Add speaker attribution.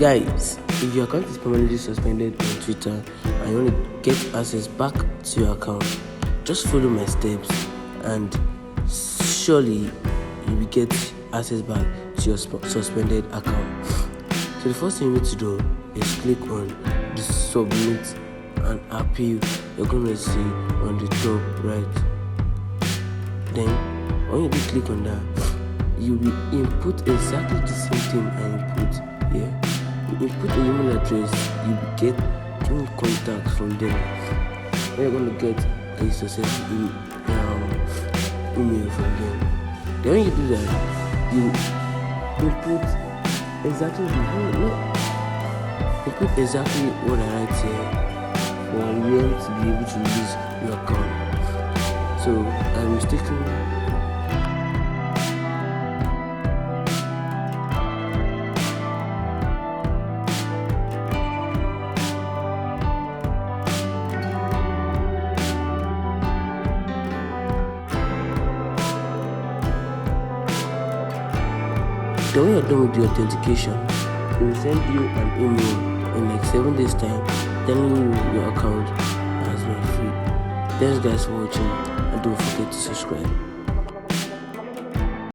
Speaker 1: Guys, if your account is permanently suspended on Twitter and you want to get access back to your account, just follow my steps and surely you will get access back to your suspended account. So the first thing you need to do is click on the submit and appeal. You're going to see on the top right. Then when you do click on that, you will input exactly the same thing I input here. You input an email address, you will get two contacts from them. You're going to get a successful email from them. Then when you do that, you input exactly what I write here for you to be able to use your account. So I'm mistaken. Then when you're done with the authentication, it will send you an email in like 7 days time telling you your account has been free. Thanks guys for watching and don't forget to subscribe.